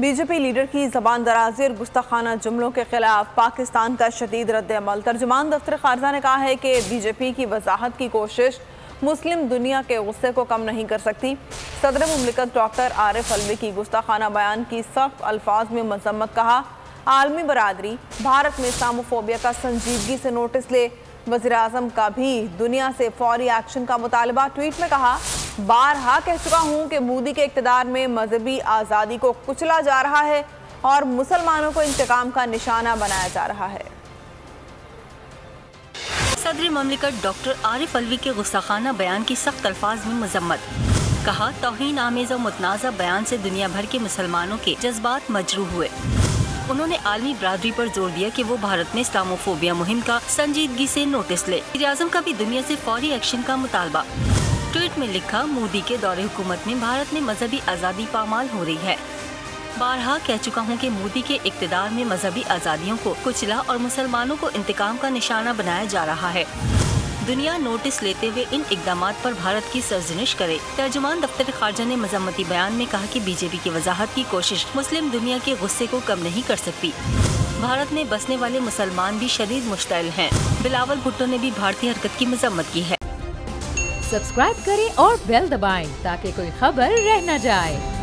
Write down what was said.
BJP leader की जबान दराजी और गुस्ताखाना जुमलों के खिलाफ पाकिस्तान का शदीद रद्द-ए-अमल। तर्जुमान दफ्तर खारजा ने कहा है कि बीजेपी की वजाहत की कोशिश मुस्लिम दुनिया के गुस्से को कम नहीं कर सकती। सदर मुमलिकत डॉक्टर आरिफ अलवी की गुस्ताखाना बयान की सख्त अल्फाज में मजम्मत। कहा, आलमी बरादरी भारत में इस्लामोफोबिया का संजीदगी से नोटिस ले। वज़ीर आज़म का भी दुनिया से फौरी एक्शन का मुतालबा। ट्वीट में कहा, बारहा कह चुका हूं कि मोदी के इक़्तिदार में मजहबी आज़ादी को कुचला जा रहा है और मुसलमानों को इंतकाम का निशाना बनाया जा रहा है। सदर मुमलिकत डॉक्टर आरिफ अलवी के गुस्ताखाना बयान की सख्त अल्फाज में मजम्मत। कहा, तौहीन आमेज़ और मुतनाज़ा बयान से दुनिया भर के मुसलमानों के जज्बात मजरूह हुए। उन्होंने आलमी बरादरी पर जोर दिया कि वो भारत में इस्लामोफोबिया मुहिम का संजीदगी से नोटिस ले। वज़ीर आज़म का भी दुनिया से फौरी एक्शन का मुतालबा। ट्वीट में लिखा, मोदी के दौरे हुकूमत में भारत में मजहबी आज़ादी पामाल हो रही है। बारहा कह चुका हूँ कि मोदी के इक़्तिदार में मजहबी आज़ादियों को कुचला और मुसलमानों को इंतकाम का निशाना बनाया जा रहा है। दुनिया नोटिस लेते हुए इन इक़दामात पर भारत की सरजनिश करे। तर्जुमान दफ्तर खारजा ने मजम्मती बयान में कहा कि बीजेपी की वजाहत की कोशिश मुस्लिम दुनिया के गुस्से को कम नहीं कर सकती। भारत में बसने वाले मुसलमान भी शदीद मुश्तइल हैं। बिलावल भुट्टो ने भी भारतीय हरकत की मजम्मत की है। सब्सक्राइब करें और बेल दबाएं ताकि कोई खबर रह न जाए।